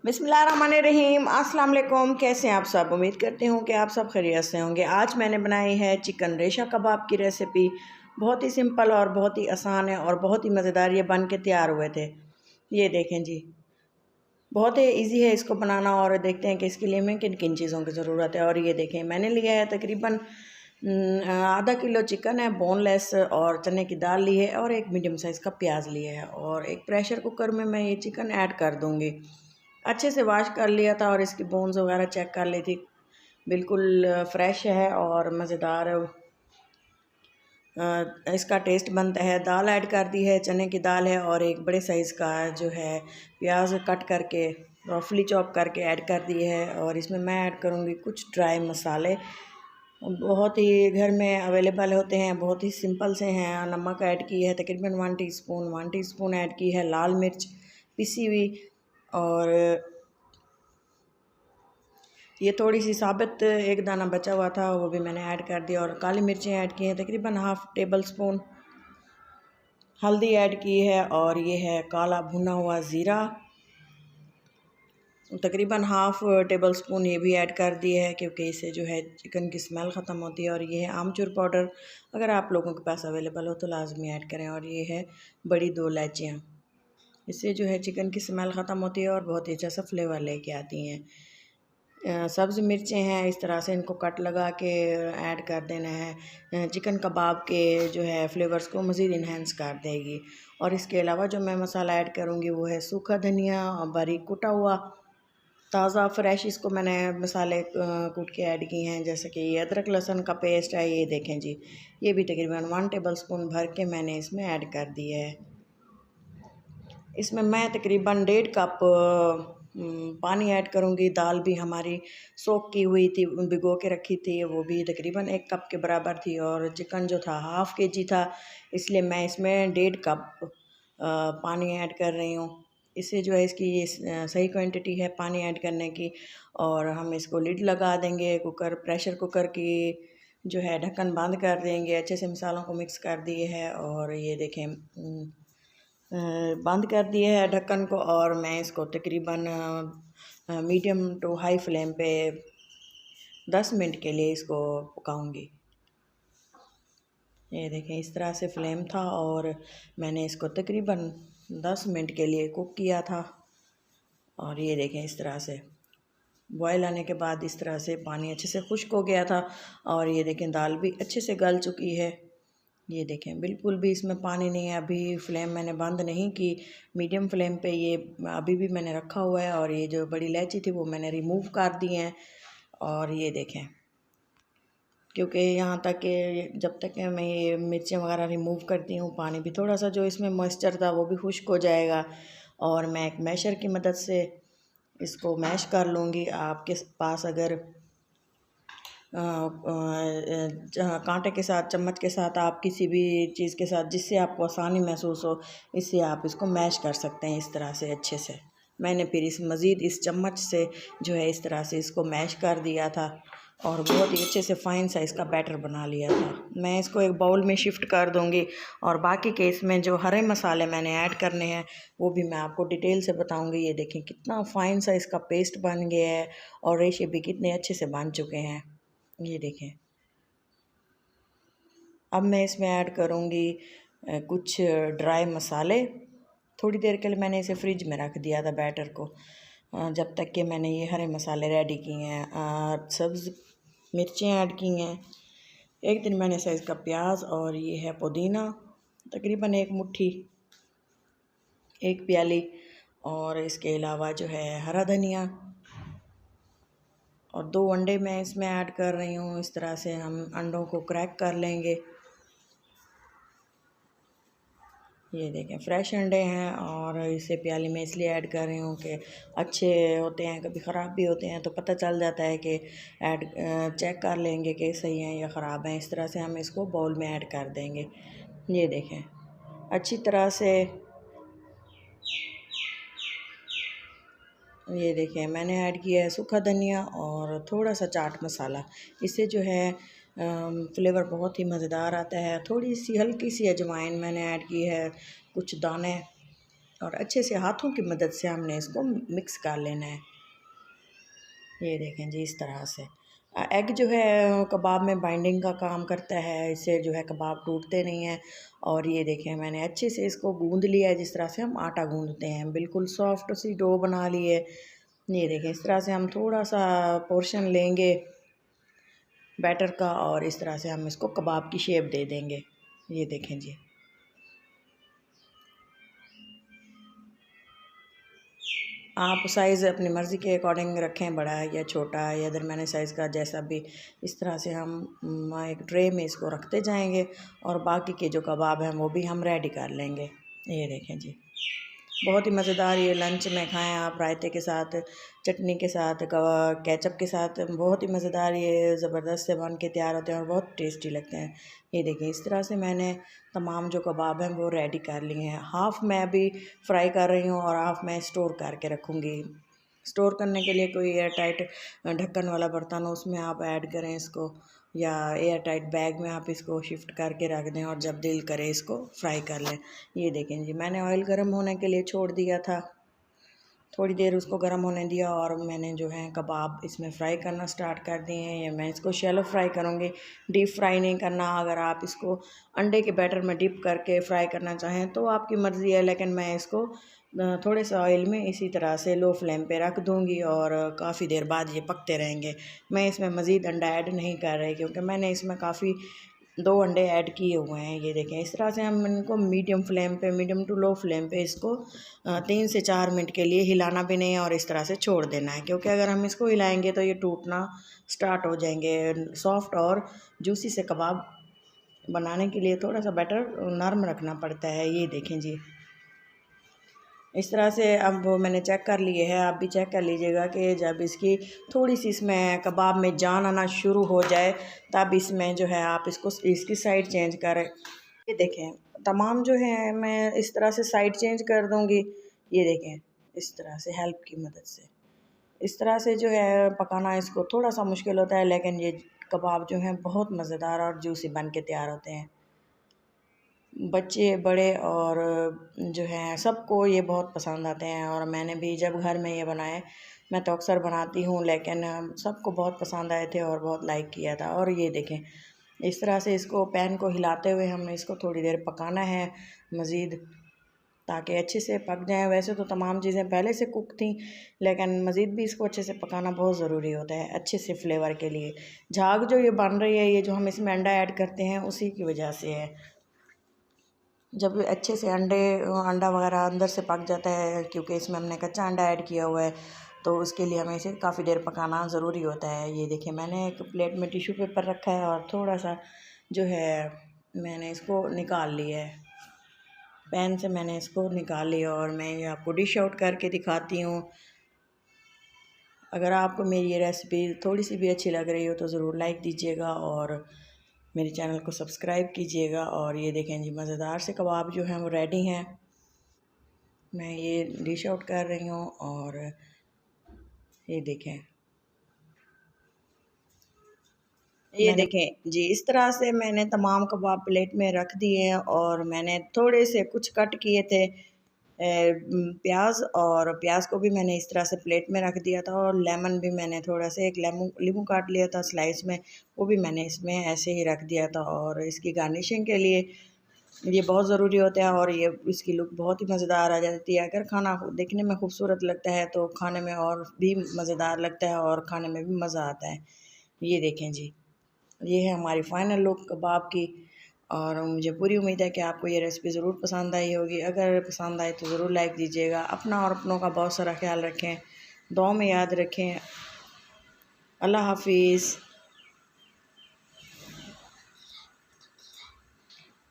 बिस्मिल्लाहिर्रहमानिर्रहीम। अस्सलाम वालेकुम। कैसे हैं आप सब? उम्मीद करती हूँ कि आप सब खैरियत से होंगे। आज मैंने बनाई है चिकन रेशा कबाब की रेसिपी। बहुत ही सिंपल और बहुत ही आसान है और बहुत ही मज़ेदार ये बन के तैयार हुए थे। ये देखें जी, बहुत ही इजी है इसको बनाना। और देखते हैं कि इसके लिए हमें किन किन चीज़ों की ज़रूरत है। और ये देखें, मैंने लिया है तकरीबन आधा किलो चिकन है, बोनलेस, और चने की दाल ली है, और एक मीडियम साइज़ का प्याज लिया है। और एक प्रेशर कुकर में मैं ये चिकन ऐड कर दूँगी। अच्छे से वॉश कर लिया था और इसकी बोन्स वगैरह चेक कर ली थी। बिल्कुल फ्रेश है और मज़ेदार इसका टेस्ट बनता है। दाल ऐड कर दी है, चने की दाल है, और एक बड़े साइज़ का जो है प्याज कट करके रफली चॉप करके ऐड कर दी है। और इसमें मैं ऐड करूँगी कुछ ड्राई मसाले, बहुत ही घर में अवेलेबल होते हैं, बहुत ही सिंपल से हैं। नमक ऐड की है तकरीबन 1 टीस्पून ऐड की है लाल मिर्च पिसी हुई, और ये थोड़ी सी साबित एक दाना बचा हुआ था वो भी मैंने ऐड कर दिया। और काली मिर्चें ऐड की हैं तकरीबन हाफ़ टेबल स्पून, हल्दी ऐड की है, और ये है काला भुना हुआ ज़ीरा तकरीबन हाफ़ टेबल स्पून, ये भी ऐड कर दिया है क्योंकि इससे जो है चिकन की स्मेल ख़त्म होती है। और ये है आमचूर पाउडर, अगर आप लोगों के पास अवेलेबल हो तो लाजमी ऐड करें। और ये है बड़ी 2 इलायचियाँ, इससे जो है चिकन की स्मेल ख़त्म होती है और बहुत ही अच्छा सा फ्लेवर लेके आती हैं। सब्ज़ मिर्चें हैं, इस तरह से इनको कट लगा के ऐड कर देना है। चिकन कबाब के जो है फ्लेवर्स को मज़ीद इन्हेंस कर देगी। और इसके अलावा जो मैं मसाला ऐड करूँगी वो है सूखा धनिया और बारीक कुटा हुआ ताज़ा फ्रेश, इसको मैंने मसाले कूट के ऐड किए हैं। जैसे कि ये अदरक लहसुन का पेस्ट है, ये देखें जी, ये भी तकरीबन 1 टेबल स्पून भर के मैंने इसमें ऐड कर दिया है। इसमें मैं तकरीबन 1.5 कप पानी ऐड करूँगी। दाल भी हमारी सोक की हुई थी, भिगो के रखी थी, वो भी तकरीबन 1 कप के बराबर थी। और चिकन जो था हाफ़ केजी था, इसलिए मैं इसमें 1.5 कप पानी ऐड कर रही हूँ। इससे जो है इसकी ये सही क्वांटिटी है पानी ऐड करने की। और हम इसको लिड लगा देंगे, प्रेशर कुकर की जो है ढक्कन बंद कर देंगे। अच्छे से मसालों को मिक्स कर दिए है, और ये देखें बंद कर दिए है ढक्कन को। और मैं इसको तकरीबन मीडियम टू हाई फ्लेम पे 10 मिनट के लिए इसको पकाऊंगी। ये देखें, इस तरह से फ्लेम था और मैंने इसको तकरीबन 10 मिनट के लिए कुक किया था। और ये देखें, इस तरह से बॉयल आने के बाद इस तरह से पानी अच्छे से खुश्क हो गया था। और ये देखें, दाल भी अच्छे से गल चुकी है। ये देखें, बिल्कुल भी इसमें पानी नहीं है। अभी फ्लेम मैंने बंद नहीं की, मीडियम फ्लेम पे ये अभी भी मैंने रखा हुआ है। और ये जो बड़ी इलायची थी वो मैंने रिमूव कर दी है। और ये देखें, क्योंकि यहाँ तक कि जब तक कि मैं ये मिर्चें वगैरह रिमूव करती हूँ, पानी भी थोड़ा सा जो इसमें मॉइस्चर था वो भी खुश्क हो जाएगा। और मैं एक मैशर की मदद से इसको मैश कर लूँगी। आपके पास अगर कांटे के साथ, चम्मच के साथ, आप किसी भी चीज़ के साथ जिससे आपको आसानी महसूस हो, इससे आप इसको मैश कर सकते हैं इस तरह से अच्छे से। मैंने फिर इस चम्मच से जो है इस तरह से इसको मैश कर दिया था और बहुत ही अच्छे से फ़ाइन सा इसका बैटर बना लिया था। मैं इसको एक बाउल में शिफ्ट कर दूंगी और बाकी के इसमें जो हरे मसाले मैंने ऐड करने हैं वो भी मैं आपको डिटेल से बताऊंगी। ये देखें, कितना फ़ाइन सा इसका पेस्ट बन गया है और रेशे भी कितने अच्छे से बन चुके हैं। ये देखें, अब मैं इसमें ऐड करूँगी कुछ ड्राई मसाले। थोड़ी देर के लिए मैंने इसे फ्रिज में रख दिया था बैटर को, जब तक कि मैंने ये हरे मसाले रेडी किए हैं। सब्ज़ मिर्चें ऐड की हैं, एक दिन मैंने साइज़ का प्याज, और ये है पुदीना तकरीबन 1 मुट्ठी, 1 प्याली। और इसके अलावा जो है हरा धनिया, और 2 अंडे मैं इसमें ऐड कर रही हूँ। इस तरह से हम अंडों को क्रैक कर लेंगे। ये देखें, फ्रेश अंडे हैं और इसे प्याली में इसलिए ऐड कर रही हूँ कि अच्छे होते हैं, कभी ख़राब भी होते हैं तो पता चल जाता है कि चेक कर लेंगे कि सही हैं या ख़राब हैं। इस तरह से हम इसको बाउल में ऐड कर देंगे। ये देखें, अच्छी तरह से ये देखें, मैंने ऐड किया है सूखा धनिया और थोड़ा सा चाट मसाला। इससे जो है फ्लेवर बहुत ही मज़ेदार आता है। थोड़ी सी हल्की सी अजवाइन मैंने ऐड की है, कुछ दाने, और अच्छे से हाथों की मदद से हमने इसको मिक्स कर लेना है। ये देखें जी, इस तरह से एग जो है कबाब में बाइंडिंग का काम करता है, इससे जो है कबाब टूटते नहीं हैं। और ये देखें मैंने अच्छे से इसको गूंद लिया है, जिस तरह से हम आटा गूंदते हैं, बिल्कुल सॉफ्ट सी डो बना ली है। ये देखें इस तरह से हम थोड़ा सा पोर्शन लेंगे बैटर का और इस तरह से हम इसको कबाब की शेप दे देंगे। ये देखें जी, आप साइज़ अपनी मर्ज़ी के अकॉर्डिंग रखें, बड़ा है या छोटा है या दरमियाने साइज़ का, जैसा भी। इस तरह से हम एक ट्रे में इसको रखते जाएंगे और बाकी के जो कबाब हैं वो भी हम रेडी कर लेंगे। ये देखें जी, बहुत ही मज़ेदार, ये लंच में खाएं आप रायते के साथ, चटनी के साथ, केचप के साथ, बहुत ही मज़ेदार ये ज़बरदस्त से बन के तैयार होते हैं और बहुत टेस्टी लगते हैं। ये देखिए इस तरह से मैंने तमाम जो कबाब हैं वो रेडी कर लिए हैं। हाफ़ मैं अभी फ्राई कर रही हूँ और हाफ़ मैं स्टोर करके रखूँगी। स्टोर करने के लिए कोई एयर टाइट ढक्कन वाला बर्तन हो, उसमें आप ऐड करें इसको, या एयर टाइट बैग में आप इसको शिफ्ट करके रख दें और जब दिल करे इसको फ्राई कर लें। ये देखें जी, मैंने ऑयल गर्म होने के लिए छोड़ दिया था, थोड़ी देर उसको गर्म होने दिया और मैंने जो है कबाब इसमें फ़्राई करना स्टार्ट कर दिए हैं। ये मैं इसको शैलो फ्राई करूँगी, डीप फ्राई नहीं करना। अगर आप इसको अंडे के बैटर में डिप करके फ़्राई करना चाहें तो आपकी मर्ज़ी है, लेकिन मैं इसको थोड़े से ऑयल में इसी तरह से लो फ्लेम पे रख दूँगी और काफ़ी देर बाद ये पकते रहेंगे। मैं इसमें मज़ीद अंडा ऐड नहीं कर रही क्योंकि मैंने इसमें काफ़ी 2 अंडे ऐड किए हुए हैं। ये देखें इस तरह से हम इनको मीडियम फ्लेम पे, मीडियम टू लो फ्लेम पे इसको 3 से 4 मिनट के लिए हिलाना भी नहीं है और इस तरह से छोड़ देना है, क्योंकि अगर हम इसको हिलाएंगे तो ये टूटना स्टार्ट हो जाएंगे। सॉफ्ट और जूसी से कबाब बनाने के लिए थोड़ा सा बैटर नरम रखना पड़ता है। ये देखें जी, इस तरह से अब वो मैंने चेक कर लिए है, आप भी चेक कर लीजिएगा कि जब इसकी थोड़ी सी इसमें कबाब में जान आना शुरू हो जाए तब इसमें जो है आप इसको इसकी साइड चेंज करें। ये देखें तमाम जो है मैं इस तरह से साइड चेंज कर दूँगी। ये देखें इस तरह से हेल्प की मदद से इस तरह से जो है पकाना इसको थोड़ा सा मुश्किल होता है, लेकिन ये कबाब जो हैं बहुत मज़ेदार और जूसी बन के तैयार होते हैं। बच्चे बड़े और जो हैं सबको ये बहुत पसंद आते हैं और मैंने भी जब घर में ये बनाए, मैं तो अक्सर बनाती हूँ, लेकिन सबको बहुत पसंद आए थे और बहुत लाइक किया था। और ये देखें इस तरह से इसको पैन को हिलाते हुए हमने इसको थोड़ी देर पकाना है मज़ीद, ताकि अच्छे से पक जाए। वैसे तो तमाम चीज़ें पहले से कुक थी, लेकिन मज़ीद भी इसको अच्छे से पकाना बहुत ज़रूरी होता है अच्छे से फ्लेवर के लिए। झाग जो ये बन रही है, ये जो हम इसमें अंडा ऐड करते हैं उसी की वजह से है। जब अच्छे से अंडा वगैरह अंदर से पक जाता है, क्योंकि इसमें हमने कच्चा अंडा ऐड किया हुआ है, तो उसके लिए हमें इसे काफ़ी देर पकाना ज़रूरी होता है। ये देखिए मैंने एक प्लेट में टिश्यू पेपर रखा है और थोड़ा सा जो है मैंने इसको निकाल लिया है, पैन से मैंने इसको निकाल लिया और मैं ये आपको डिश आउट करके दिखाती हूँ। अगर आपको मेरी ये रेसिपी थोड़ी सी भी अच्छी लग रही हो तो ज़रूर लाइक दीजिएगा और मेरे चैनल को सब्सक्राइब कीजिएगा। और ये देखें जी, मज़ेदार से कबाब जो हैं वो रेडी हैं। मैं ये डिश आउट कर रही हूँ और ये देखें, ये देखें जी, इस तरह से मैंने तमाम कबाब प्लेट में रख दिए हैं और मैंने थोड़े से कुछ कट किए थे प्याज, और प्याज को भी मैंने इस तरह से प्लेट में रख दिया था और लेमन भी मैंने थोड़ा सा एक नींबू काट लिया था स्लाइस में, वो भी मैंने इसमें ऐसे ही रख दिया था। और इसकी गार्निशिंग के लिए ये बहुत ज़रूरी होता है और ये इसकी लुक बहुत ही मज़ेदार आ जाती है। अगर खाना देखने में खूबसूरत लगता है तो खाने में और भी मज़ेदार लगता है और खाने में भी मज़ा आता है। ये देखें जी, ये है हमारी फ़ाइनल लुक कबाब की और मुझे पूरी उम्मीद है कि आपको ये रेसिपी ज़रूर पसंद आई होगी। अगर पसंद आए तो ज़रूर लाइक दीजिएगा। अपना और अपनों का बहुत सारा ख्याल रखें, दुआ में याद रखें। अल्लाह हाफ़िज़।